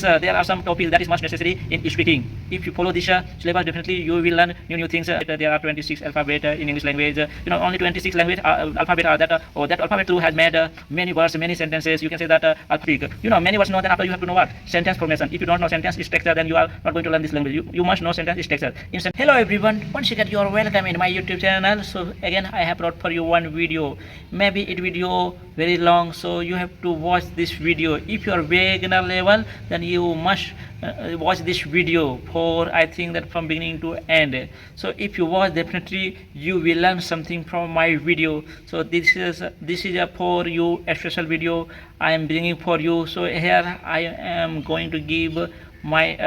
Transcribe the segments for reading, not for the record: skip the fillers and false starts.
There are some topics that is much necessary in speaking. If you follow this syllabus, definitely you will learn new things. There are 26 alphabet in English language. Only 26 language alphabet are that, or that alphabet through has made many words, many sentences. You can say that alphabet. Many words know. Then after you have to know what sentence formation. If you don't know sentence structure, then you are not going to learn this language. You must know sentence structure. Hello everyone. Once again, you are welcome in my YouTube channel. So again, I have brought for you one video. Maybe it video very long, so you have to watch this video. If you are beginner level, then you must watch this video for, I think, that from beginning to end. So if you watch, definitely you will learn something from my video. So this is a for you a special video I am bringing for you. So here I am going to give my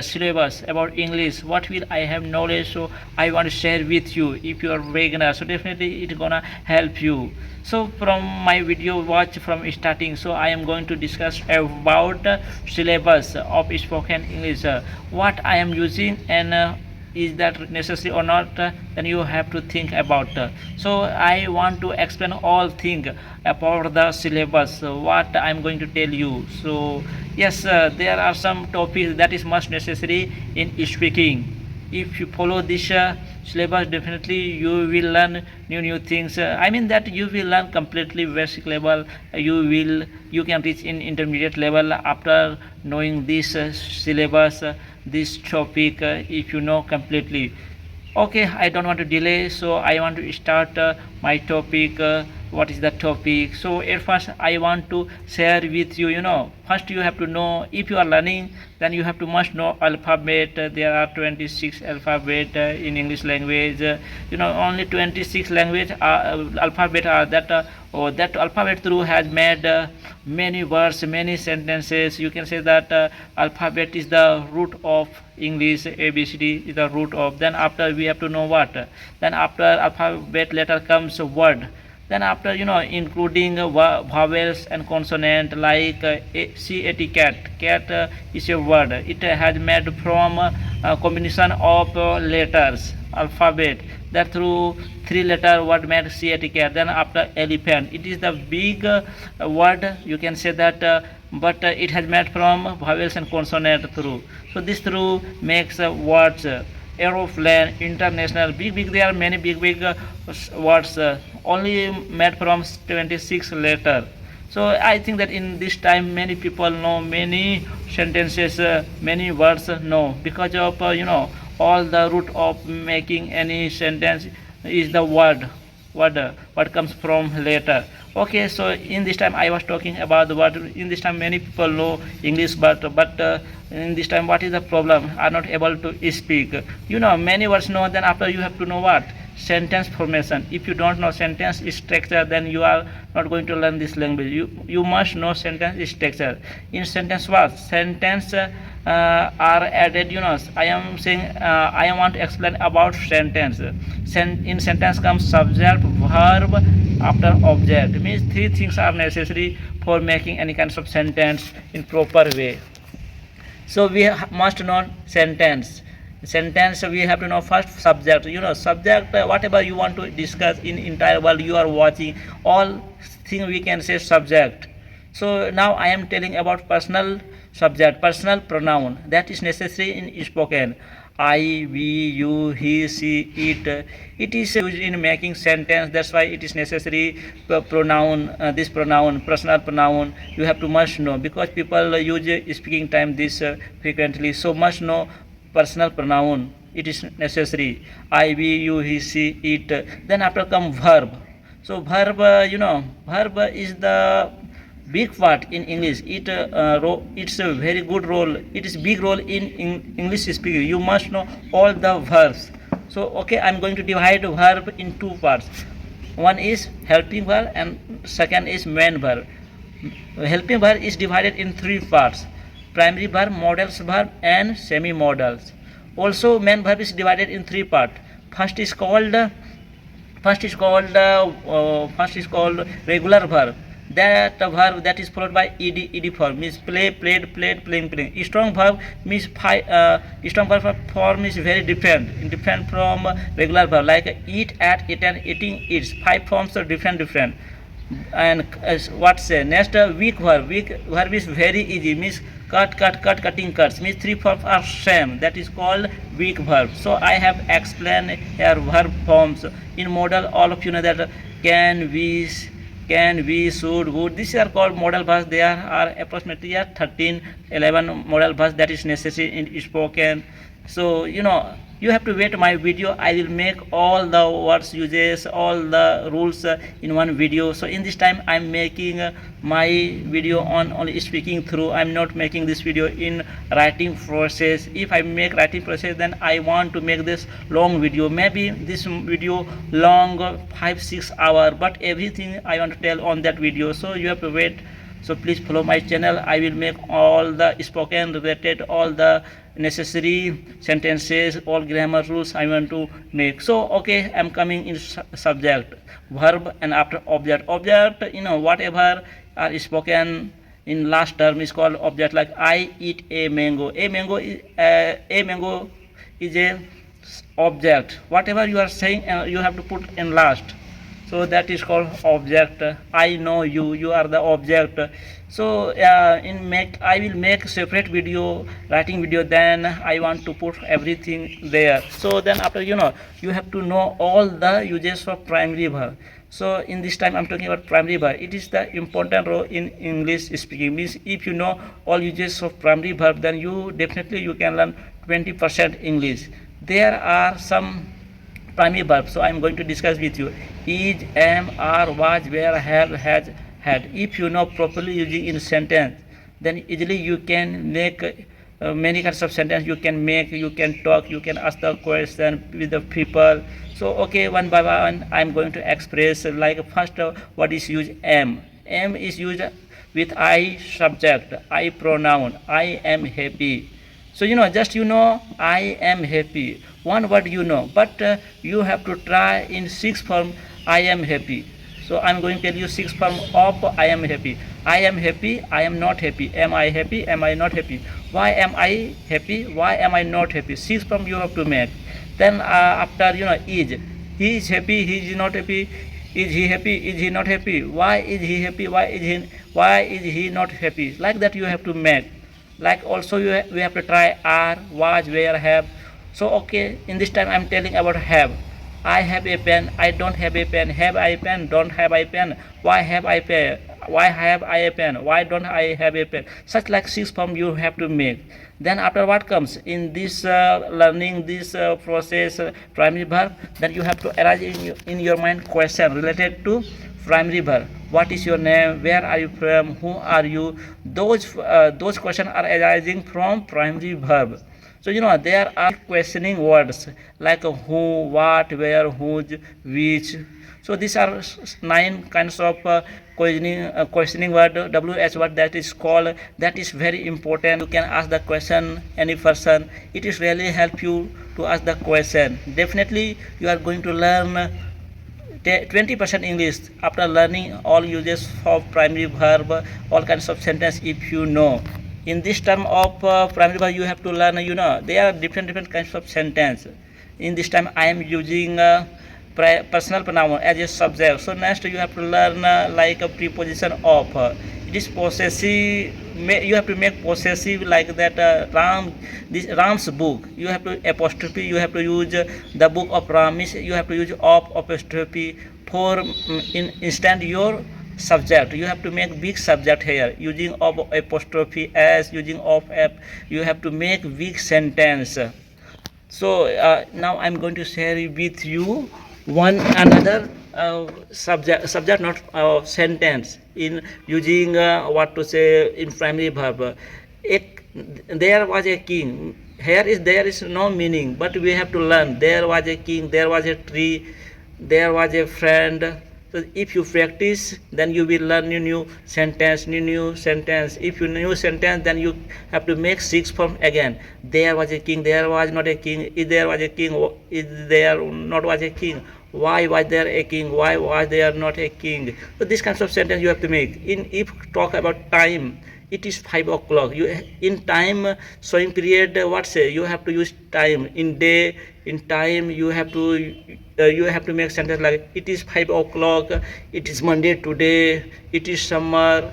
syllabus about English, what will I have knowledge, so I want to share with you. If you are beginner, so definitely it's gonna help you. So from my video, watch from starting. So I am going to discuss about syllabus of spoken English, what I am using, and is that necessary or not, then you have to think about. So I want to explain all things about the syllabus, what I am going to tell you. So yes, there are some topics that is much necessary in speaking. If you follow this syllabus, definitely you will learn new things. I mean that you will learn completely basic level. You can reach in intermediate level after knowing this syllabus, this topic, if you know completely. Okay, I don't want to delay, so I want to start my topic. What is the topic? So at first I want to share with you. First you have to know, if you are learning, then you have to must know alphabet. There are 26 alphabet in English language. Only 26 language alphabet are that, or that alphabet through has made many words, many sentences. You can say that alphabet is the root of English. ABCD is the root of. Then after we have to know what. Then after alphabet letter comes word. Then after including vowels and consonant, like cat is a word. It has made from a combination of letters, alphabet, that through 3-letter word made cat. Then after elephant, it is the big word, you can say that, but it has made from vowels and consonant through. So this through makes words. Aeroplane, international, big, there are many big words, only made from 26 letter. So I think that in this time many people know many sentences, many words know, because of all the root of making any sentence is the word. What comes from letter. Okay, so in this time I was talking about the word. In this time many people know English, but in this time what is the problem? Are not able to speak. Many words know. Then after you have to know what sentence formation. If you don't know sentence structure, then you are not going to learn this language. You must know sentence structure. In sentence, what sentence are added. I am saying I want to explain about sentence. In sentence comes subject, verb, after object. Means 3 things are necessary for making any kind of sentence in proper way. So we must know sentence. We have to know first subject. Subject, whatever you want to discuss in entire world you are watching, all thing we can say subject. So now I am telling about personal subject, personal pronoun, that is necessary in spoken. I, we, you, he, she, it. It is used in making sentence. That's why it is necessary. Pronoun, this pronoun, personal pronoun, you have to must know, because people use speaking time this frequently. So must know personal pronoun. It is necessary. I, we, you, he, she, it. Then after come verb. So verb, verb is the big part in English. It's a very good role. It is big role in English speaking. You must know all the verbs. So okay, I'm going to divide verb in 2 parts. One is helping verb and second is main verb. Helping verb is divided in 3 parts: primary verb, modals verb, and semi-modals. Also main verb is divided in 3 parts. First is called regular verb. That verb that is followed by ed form, means play, played, playing. Strong verb means strong verb form is very different from regular verb, like eat, at, eaten, eating, eats. 5 forms are different. And next weak verb is very easy, means cutting cuts means three verbs are same. That is called weak verb. So I have explained here verb forms in model. All of you know that can, we, should, would. These are called modal verbs. There are approximately 11 modal verbs that is necessary in spoken. So you have to wait my video. I will make all the words uses, all the rules in one video. So in this time I'm making my video on only speaking through. I'm not making this video in writing process. If I make writing process, then I want to make this long video. Maybe this video long 5-6 hours, but everything I want to tell on that video. So you have to wait. So please follow my channel. I will make all the spoken related, all the necessary sentences, all grammar rules I want to make. So okay, I'm coming in subject, verb, and after object. Object, whatever are spoken in last term is called object. Like I eat a mango. A mango is a object. Whatever you are saying, you have to put in last. So that is called object. I know you. You are the object. So I will make separate video, writing video. Then I want to put everything there. So then after you have to know all the uses of primary verb. So in this time I'm talking about primary verb. It is the important role in English speaking. Means if you know all uses of primary verb, then you can learn 20% English. There are some primary verb. So I am going to discuss with you. Is, am, are, was, were, have, has, had. If you know properly using in sentence, then easily you can make many kinds of sentence. You can make, you can talk, you can ask the question with the people. So okay, one by one I am going to express. Like first, what is used? Am. Am is used with I subject, I pronoun. I am happy. So I am happy. One word but you have to try in 6 form. I am happy. So I'm going to tell you 6 form of I am happy. I am happy. I am not happy. Am I happy? Am I not happy? Why am I happy? Why am I not happy? 6 form you have to make. Then after is. He is happy. He is not happy. Is he happy? Is he not happy? Why is he happy? Why is he not happy? Like that you have to make. Like also we have to try are, was, where, have. So okay, in this time I'm telling about have. I have a pen. I don't have a pen. Have I a pen? Don't have I pen? Why have I pen? Why have I a pen? Why don't I have a pen? Such like 6 form you have to make. Then after what comes in this learning this process primary verb, then you have to arise in your mind question related to primary verb. What is your name? Where are you from? Who are you? Those questions are arising from primary verb. So there are questioning words like who, what, where, whose, which. So these are 9 kinds of questioning word, WH word, that is called. That is very important. You can ask the question any person. It is really help you to ask the question. Definitely you are going to learn 20% English after learning all uses of primary verb, all kinds of sentence if you know. In this term of primary verb, you have to learn, there are different kinds of sentence. In this time, I am using personal pronoun as a subject. So next, you have to learn like a preposition of. It is possessive. You have to make possessive like that. Ram's book. You have to apostrophe. You have to use the book of Ram. You have to use of apostrophe for instant your subject. You have to make big subject here using of apostrophe s, using of app. You have to make big sentence. So now I'm going to share with you one another subject not sentence in using what to say in primary verb. There was a king. Here there is no meaning, but we have to learn. There was a king, there was a tree, there was a friend. So if you practice, then you will learn new sentence, new sentence. If you new sentence, then you have to make 6 form again. There was a king, there was not a king. If there was a king, is there not was a king? Why was there a king? Why was there not a king? So this kinds of sentence you have to make. If talk about time, it is 5 o'clock. You in time showing period. What say? You have to use time in day. In time you have to make sentence like it is 5 o'clock. It is Monday today. It is summer.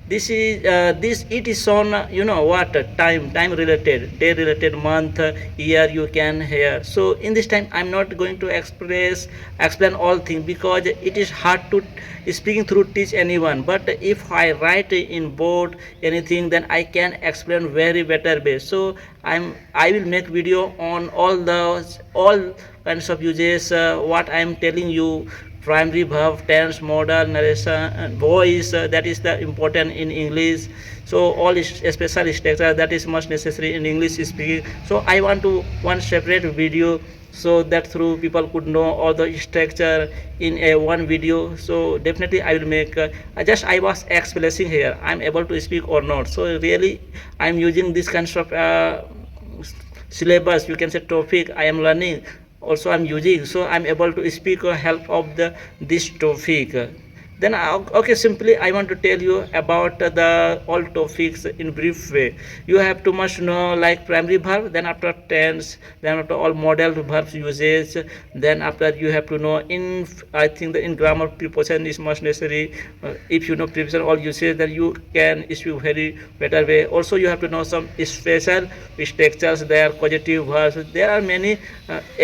This it is on you know what time related, day related, month, year you can hear. So in this time I'm not going to explain all things because it is hard to speaking through teach anyone. But if I write in board anything, then I can explain very better way. So I will make video on all kinds of uses, what I am telling you, primary verb, tense, modal, narration, voice, that is the important in English. So all is special structure that is much necessary in English speaking. So I want to one separate video so that through people could know all the structure in a one video. So definitely I will make I was expressing here I'm able to speak or not. So really I'm using this kind of syllabus, you can say topic I am learning, also I'm using, so I'm able to speak help of this topic. Then okay, simply I want to tell you about the all topics in brief way. You have to must know like primary verb, then after tense, then after all modal verbs usage, then after you have to know in I think the in grammar preposition is much necessary. If you know preposition all usage, then you can speak very better way. Also you have to know some special structures, there causative verbs, there are many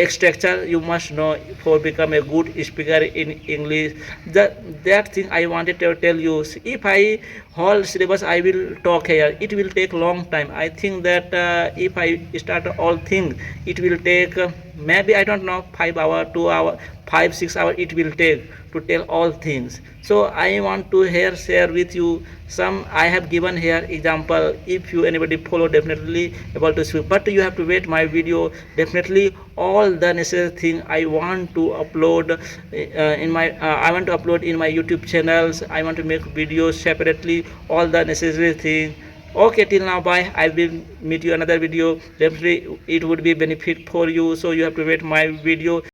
structure you must know for become a good speaker in English. That thing I wanted to tell you. If I whole syllabus I will talk here, it will take long time. I think that if I start all thing, it will take maybe I don't know 5 hour, 2 hour, 5 6 hour it will take to tell all things. So I want to here share with you some I have given here example. If you anybody follow, definitely able to speak, but you have to wait my video. Definitely all the necessary thing I want to upload in my I want to upload in my YouTube channels. I want to make videos separately, all the necessary thing. Okay, till now bye, I will meet you another video. Definitely it would be benefit for you, so you have to wait my video.